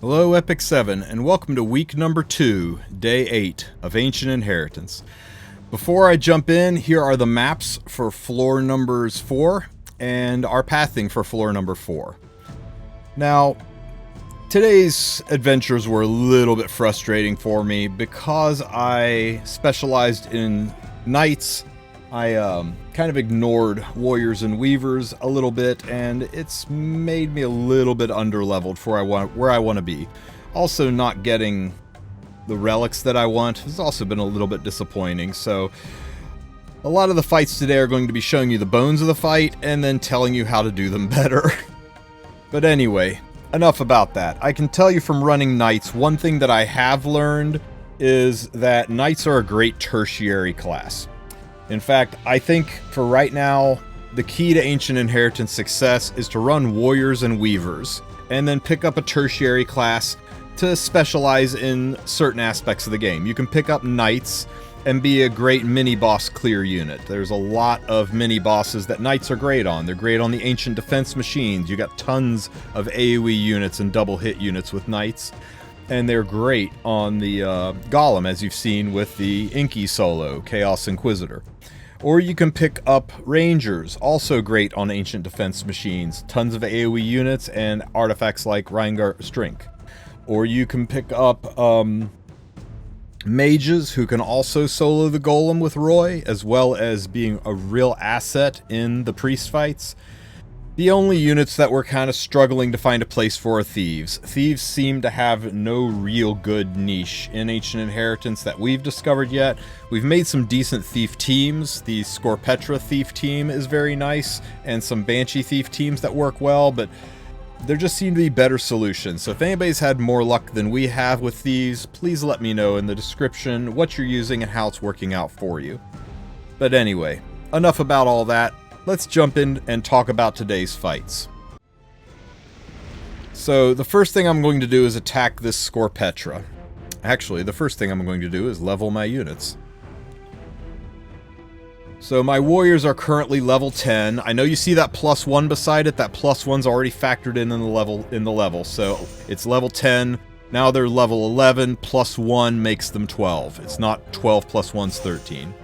Hello Epic 7, and welcome to week number 2, day 8 of Ancient Inheritance. Before I jump in, here are the maps for floor numbers 4 and our pathing for floor number 4. Now, today's adventures were a little bit frustrating for me because I specialized in knights. I kind of ignored warriors and weavers a little bit, and it's made me a little bit underleveled for where I want to be. Also, not getting the relics that I want has also been a little bit disappointing. So a lot of the fights today are going to be showing you the bones of the fight and then telling you how to do them better. But anyway, enough about that. I can tell you from running knights, one thing that I have learned is that knights are a great tertiary class. In fact, I think for right now, the key to Ancient Inheritance success is to run warriors and weavers, and then pick up a tertiary class to specialize in certain aspects of the game. You can pick up knights and be a great mini-boss clear unit. There's a lot of mini-bosses that knights are great on. They're great on the ancient defense machines. You got tons of AoE units and double hit units with knights. And they're great on the Golem, as you've seen with the Inky solo, Chaos Inquisitor. Or you can pick up Rangers, also great on ancient defense machines. Tons of AoE units and artifacts like Reingar Strink. Or you can pick up Mages, who can also solo the Golem with Roy, as well as being a real asset in the priest fights. The only units that we're kind of struggling to find a place for are Thieves. Thieves seem to have no real good niche in Ancient Inheritance that we've discovered yet. We've made some decent thief teams. The Scorpetra thief team is very nice, and some Banshee thief teams that work well, but there just seem to be better solutions. So if anybody's had more luck than we have with Thieves, please let me know in the description what you're using and how it's working out for you. But anyway, enough about all that. Let's jump in and talk about today's fights. So the first thing I'm going to do is attack this Scorpetra. Actually, the first thing I'm going to do is level my units. So my warriors are currently level 10. I know you see that +1 beside it. That +1's already factored in the level. So it's level 10. Now they're level 11. +1 makes them 12. It's not 12 + 1's 13.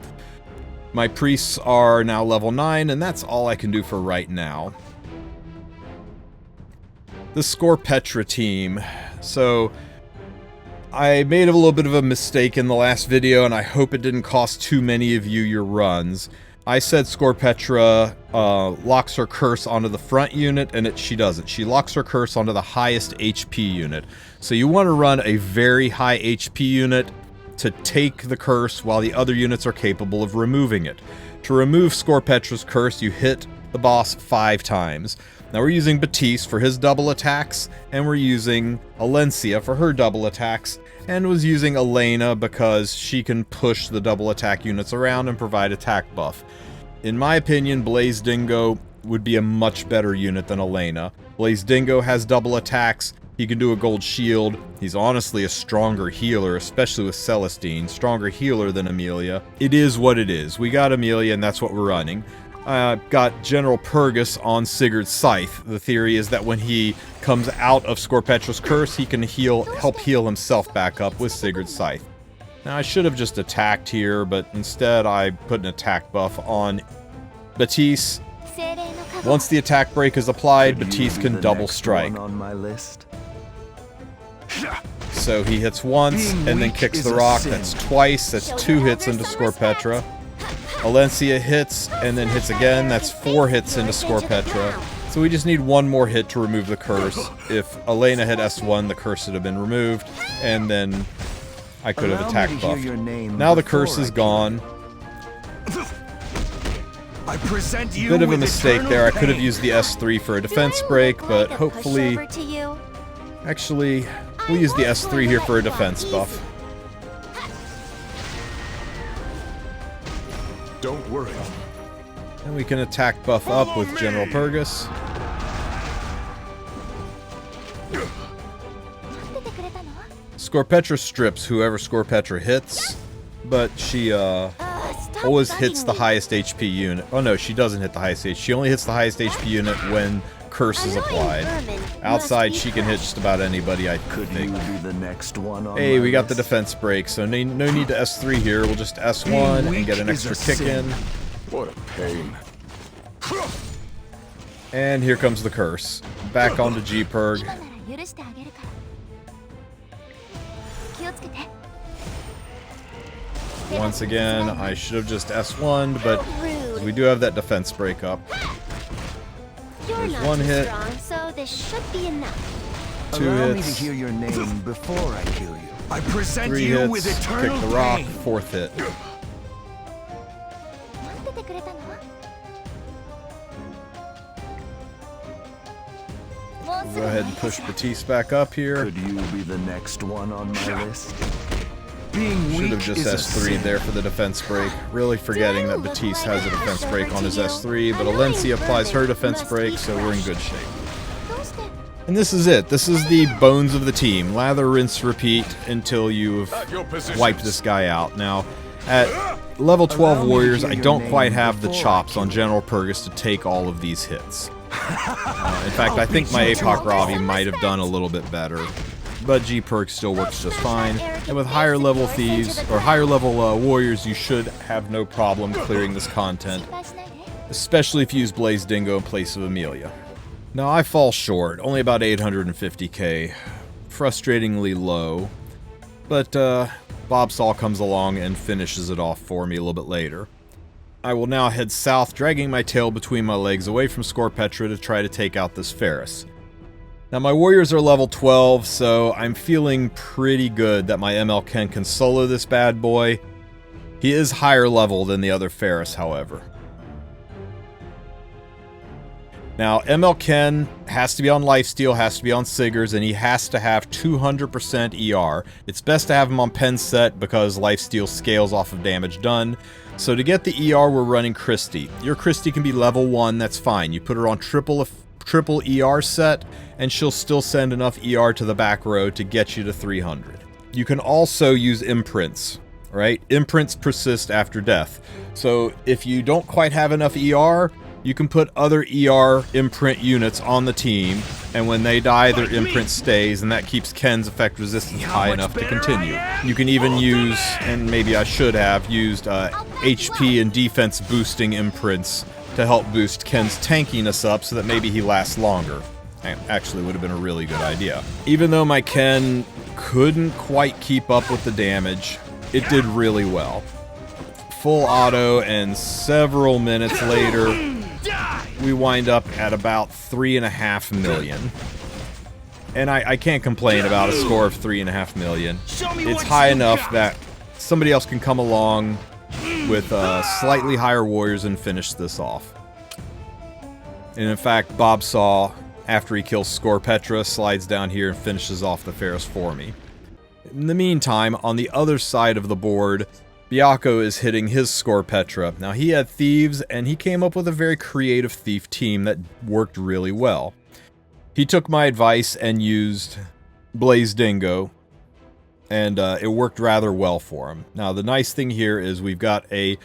My priests are now level 9, and that's all I can do for right now. The Scorpetra team. So, I made a little bit of a mistake in the last video, and I hope it didn't cost too many of you your runs. I said Scorpetra locks her curse onto the front unit, and she doesn't. She locks her curse onto the highest HP unit. So you want to run a very high HP unit to take the curse while the other units are capable of removing it. To remove Scorpetra's curse, you hit the boss 5 times. Now we're using Baptiste for his double attacks, and we're using Alencia for her double attacks, and was using Elena because she can push the double attack units around and provide attack buff. In my opinion, Blaze Dingo would be a much better unit than Elena. Blaze Dingo has double attacks. He can do a gold shield. He's honestly a stronger healer, especially with Celestine. Stronger healer than Amelia. It is what it is. We got Amelia, and that's what we're running. Got General Purgus on Sigurd's Scythe. The theory is that when he comes out of Scorpetra's curse, he can help heal himself back up with Sigurd's Scythe. Now, I should have just attacked here, but instead I put an attack buff on Baptiste. Once the attack break is applied, Baptiste can double strike. On my list. So he hits once and then kicks the rock. That's twice. That's 2 hits into Scorpetra. Alencia hits and then hits again. That's 4 hits into Scorpetra. So we just need one more hit to remove the curse. If Elena had S1, the curse would have been removed, and then I could have attack buffed. Now the curse is gone. Bit of a mistake there. I could have used the S3 for a defense break, but hopefully... Actually, we'll use the S3 here for a defense buff. Don't worry. And we can attack buff up with General Purgus. Scorpetra strips whoever Scorpetra hits, but she always hits the highest HP unit. Oh no, she doesn't hit the highest HP. She only hits the highest HP unit when curse is applied. Outside, she can hit just about anybody, I think. Hey, we got the defense break, so no need to S3 here. We'll just S1 and get an extra kick in. What a pain. And here comes the curse. Back onto G-Perg. Once again, I should have just S1'd, but we do have that defense break up. There's one hit. Two hits. Hear your name before I kill you. I present 3 you hits. with Kick eternal the rock. pain. 4th hit. We'll go ahead and push Batiste back up here. Could you be the next one on my list? Being Should have weak just is a S3 sin. there for the defense break. Really forgetting that Batiste has a defense break on his S3, but Alencia applies her defense break, so we're in good shape. And this is it. This is the bones of the team. Lather, rinse, repeat until you've wiped this guy out. Now, at level 12 warriors, I don't quite have the chops on General Purgus to take all of these hits. In fact, I think my APOC Ravi might have done a little bit better. But G-Perk still works just fine. And with higher level thieves, or higher level warriors, you should have no problem clearing this content. Especially if you use Blaze Dingo in place of Amelia. Now I fall short, only about 850k. Frustratingly low. But Bobsaw comes along and finishes it off for me a little bit later. I will now head south, dragging my tail between my legs away from Scorpetra to try to take out this Pherus. Now my warriors are level 12, so I'm feeling pretty good that my ML Ken can solo this bad boy. He is higher level than the other Pherus, however. Now ML Ken has to be on lifesteal, has to be on Siggers, and he has to have 200% ER. It's best to have him on pen set because lifesteal scales off of damage done. So to get the ER, we're running Christie. Your Christie can be level 1, that's fine. You put her on triple ER set, and she'll still send enough ER to the back row to get you to 300. You can also use imprints, right? Imprints persist after death. So if you don't quite have enough ER, you can put other ER imprint units on the team, and when they die, their imprint stays, and that keeps Ken's effect resistance high enough to continue. You can even use, and maybe I should have, used HP and defense boosting imprints to help boost Ken's tankiness up so that maybe he lasts longer. Actually would have been a really good idea. Even though my Ken couldn't quite keep up with the damage, it did really well. Full auto, and several minutes later, we wind up at about 3.5 million. And I can't complain about a score of 3.5 million. It's high enough that somebody else can come along with slightly higher warriors and finish this off. And in fact, Bobsaw, after he kills Scorpetra, slides down here and finishes off the Pherus for me. In the meantime, on the other side of the board, Baka is hitting his Scorpetra. Now he had Thieves, and he came up with a very creative thief team that worked really well. He took my advice and used Blaze Dingo, and it worked rather well for him. Now the nice thing here is we've got a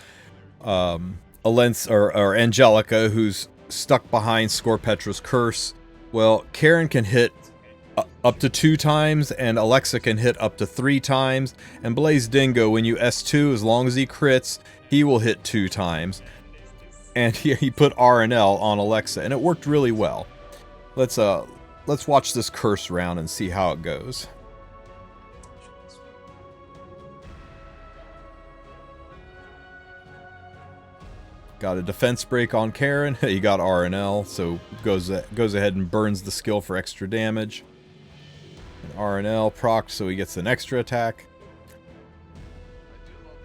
Angelica who's stuck behind Scorpetra's curse. Well, Karen can hit up to 2 times, and Alexa can hit up to 3 times, and Blaze Dingo, when you S2, as long as he crits, he will hit 2 times. And he put R and L on Alexa, and it worked really well. Let's watch this curse round and see how it goes. Got a defense break on Karen. He got R and L, so goes ahead and burns the skill for extra damage. R and L proc, so he gets an extra attack.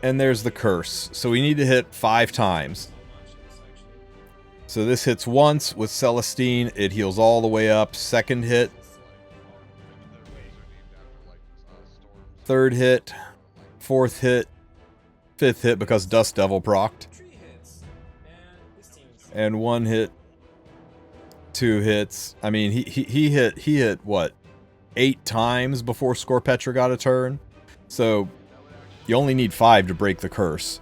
And there's the curse. So we need to hit 5 times. So this hits once with Celestine. It heals all the way up. Second hit. Third hit. Fourth hit. Fifth hit because Dust Devil procced. And 1 hit. 2 hits. I mean, he hit what? 8 times before Scorpetra got a turn. So you only need 5 to break the curse.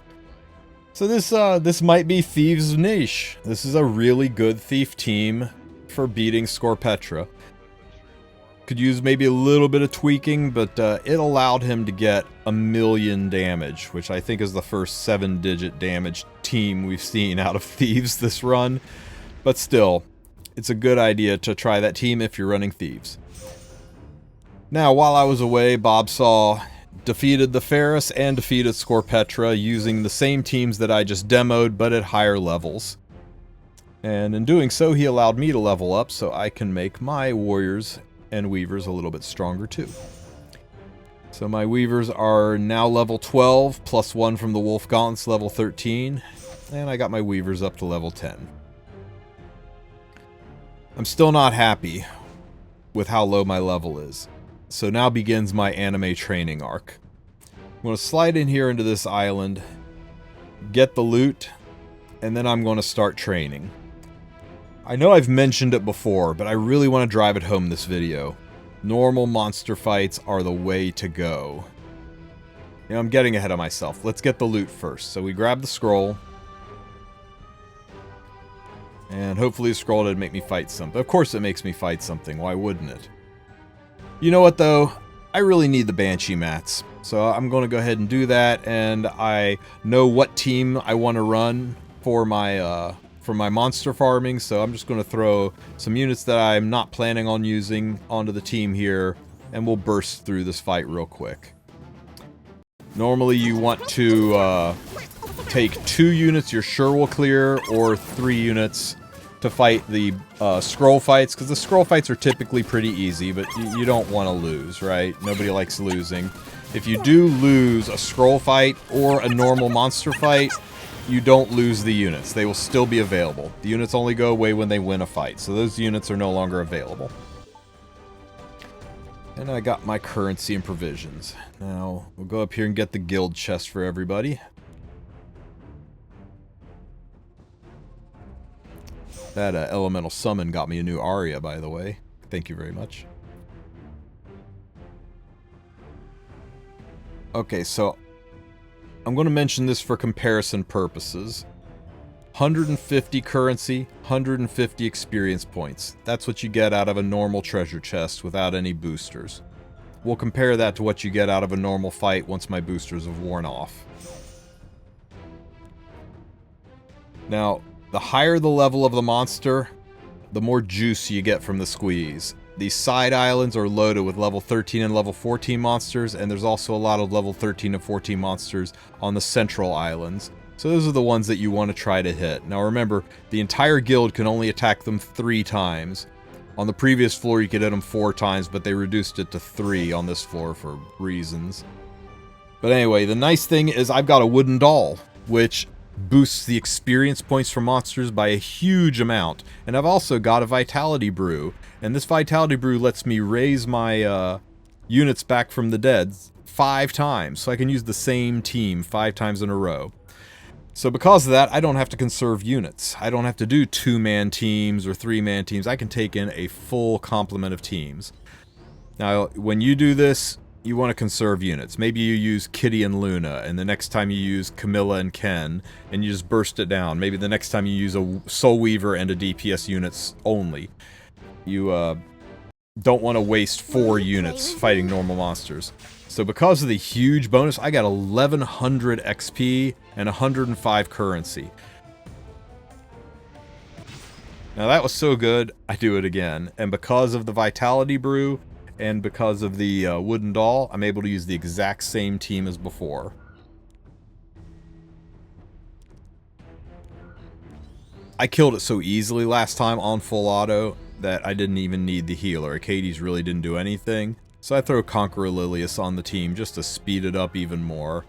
So this might be Thieves' niche. This is a really good thief team for beating Scorpetra. Could use maybe a little bit of tweaking, but it allowed him to get 1,000,000 damage, which I think is the first 7-digit damage team we've seen out of Thieves this run. But still, it's a good idea to try that team if you're running Thieves. Now, while I was away, Bobsaw defeated the Pherus and defeated Scorpetra using the same teams that I just demoed, but at higher levels. And in doing so, he allowed me to level up so I can make my warriors and weavers a little bit stronger too. So my weavers are now level 12, plus 1 from the Wulf Gauntlets, level 13. And I got my weavers up to level 10. I'm still not happy with how low my level is. So now begins my anime training arc. I'm going to slide in here into this island, get the loot, and then I'm going to start training. I know I've mentioned it before, but I really want to drive it home this video. Normal monster fights are the way to go. You know, I'm getting ahead of myself. Let's get the loot first. So we grab the scroll. And hopefully the scroll didn't make me fight something. Of course it makes me fight something. Why wouldn't it? You know what, though? I really need the Banshee mats. So I'm going to go ahead and do that, and I know what team I want to run for my monster farming, so I'm just going to throw some units that I'm not planning on using onto the team here, and we'll burst through this fight real quick. Normally you want to take 2 units you're sure will clear, or 3 units to fight the scroll fights, because the scroll fights are typically pretty easy, but you don't want to lose, right? Nobody likes losing. If you do lose a scroll fight or a normal monster fight, you don't lose the units. They will still be available. The units only go away when they win a fight, so those units are no longer available. And I got my currency and provisions. Now, we'll go up here and get the guild chest for everybody. That elemental summon got me a new aria, by the way. Thank you very much. Okay, so I'm going to mention this for comparison purposes. 150 currency, 150 experience points. That's what you get out of a normal treasure chest without any boosters. We'll compare that to what you get out of a normal fight once my boosters have worn off. Now, the higher the level of the monster, the more juice you get from the squeeze. These side islands are loaded with level 13 and level 14 monsters, and there's also a lot of level 13 and 14 monsters on the central islands. So those are the ones that you want to try to hit. Now remember, the entire guild can only attack them 3 times. On the previous floor you could hit them 4 times, but they reduced it to 3 on this floor for reasons. But anyway, the nice thing is I've got a wooden doll, which boosts the experience points for monsters by a huge amount. And I've also got a Vitality Brew. And this Vitality Brew lets me raise my units back from the dead 5 times. So I can use the same team 5 times in a row. So because of that, I don't have to conserve units. I don't have to do 2-man teams or 3-man teams. I can take in a full complement of teams. Now, when you do this, you want to conserve units. Maybe you use Kitty and Luna, and the next time you use Camilla and Ken, and you just burst it down. Maybe the next time you use a Soul Weaver and a DPS units only. You don't want to waste 4 units fighting normal monsters. So because of the huge bonus, I got 1100 XP and 105 currency. Now that was so good, I do it again. And because of the Vitality Brew, and because of the wooden doll, I'm able to use the exact same team as before. I killed it so easily last time on full auto that I didn't even need the healer. Acades really didn't do anything. So I throw Conqueror Lilius on the team just to speed it up even more.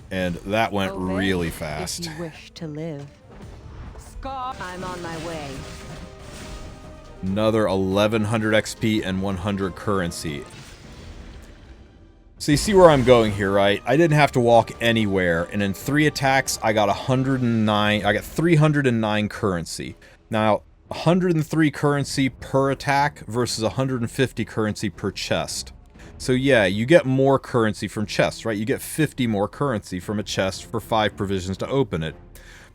And that went really fast. If you wish to live. I'm on my way. Another 1100 XP and 100 currency. So you see where I'm going here, right? I didn't have to walk anywhere, and in 3 attacks, I got 109. I got 309 currency. Now, 103 currency per attack versus 150 currency per chest. So yeah, you get more currency from chests, right? You get 50 more currency from a chest for 5 provisions to open it.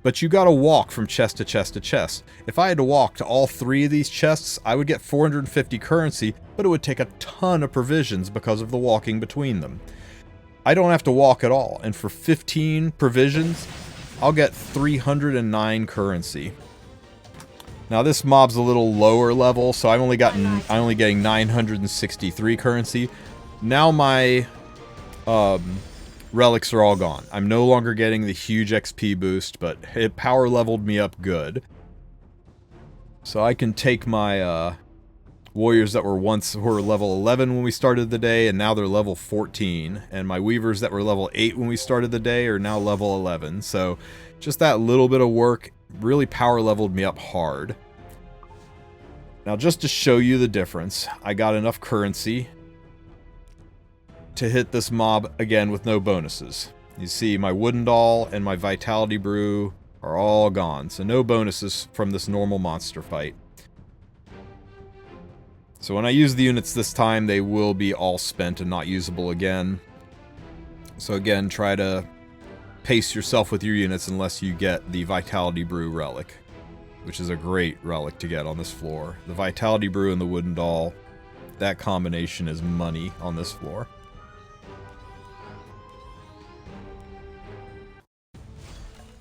But you gotta walk from chest to chest to chest. If I had to walk to all 3 of these chests, I would get 450 currency, but it would take a ton of provisions because of the walking between them. I don't have to walk at all, and for 15 provisions, I'll get 309 currency. Now this mob's a little lower level, so I'm only getting 963 currency. Now my relics are all gone. I'm no longer getting the huge XP boost, but it power leveled me up good. So I can take my warriors that were level 11 when we started the day, and now they're level 14. And my weavers that were level 8 when we started the day are now level 11. So just that little bit of work really power leveled me up hard. Now just to show you the difference, I got enough currency to hit this mob again with no bonuses. You see my wooden doll and my vitality brew are all gone, so no bonuses from this normal monster fight. So when I use the units this time, they will be all spent and not usable again. So again, try to pace yourself with your units unless you get the vitality brew relic, which is a great relic to get on this floor. The vitality brew and the wooden doll, that combination is money on this floor.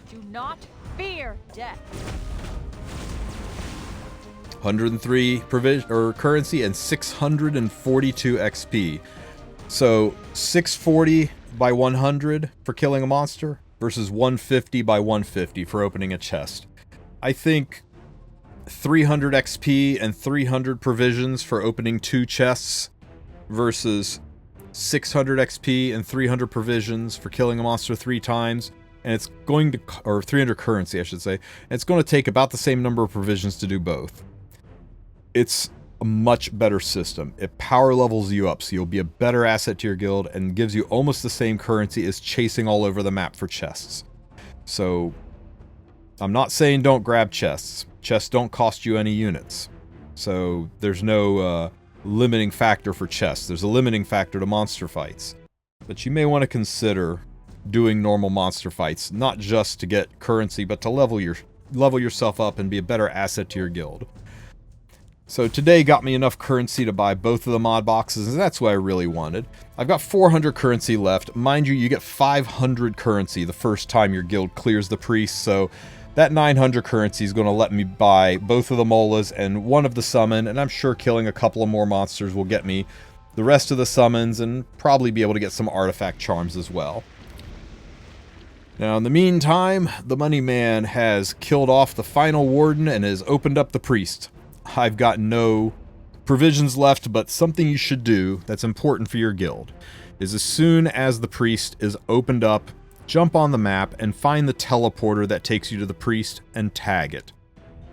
Do not fear death. 103 currency and 642 XP. So 640 by 100 for killing a monster versus 150 by 150 for opening a chest. I think 300 XP and 300 provisions for opening 2 chests versus 600 XP and 300 provisions for killing a monster 3 times. And it's going to, or 300 currency, I should say. And it's going to take about the same number of provisions to do both. It's a much better system. It power levels you up, so you'll be a better asset to your guild and gives you almost the same currency as chasing all over the map for chests. So, I'm not saying don't grab chests. Chests don't cost you any units. So, there's no limiting factor for chests. There's a limiting factor to monster fights. But you may want to consider doing normal monster fights, not just to get currency, but to level yourself up and be a better asset to your guild. So today got me enough currency to buy both of the mod boxes, and that's what I really wanted. I've got 400 currency left. Mind you, you get 500 currency the first time your guild clears the priest, so that 900 currency is going to let me buy both of the molas and one of the summon, and I'm sure killing a couple of more monsters will get me the rest of the summons and probably be able to get some artifact charms as well. Now, in the meantime, the money man has killed off the final warden and has opened up the priest. I've got no provisions left, but something you should do that's important for your guild is as soon as the priest is opened up, jump on the map and find the teleporter that takes you to the priest and tag it.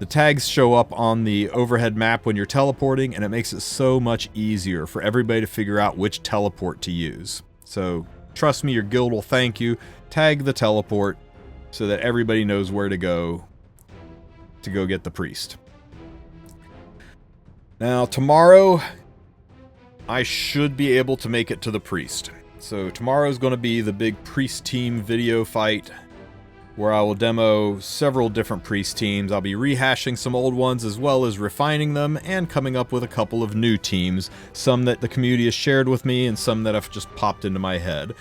The tags show up on the overhead map when you're teleporting, and it makes it so much easier for everybody to figure out which teleport to use. So, trust me, your guild will thank you. Tag the teleport so that everybody knows where to go get the priest. Now, tomorrow, I should be able to make it to the priest. So tomorrow is going to be the big priest team video fight, where I will demo several different priest teams. I'll be rehashing some old ones as well as refining them and coming up with a couple of new teams, some that the community has shared with me and some that have just popped into my head.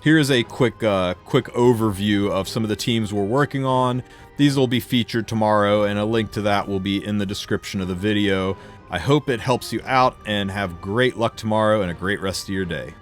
Here's a quick overview of some of the teams we're working on. These will be featured tomorrow, and a link to that will be in the description of the video. I hope it helps you out, and have great luck tomorrow and a great rest of your day.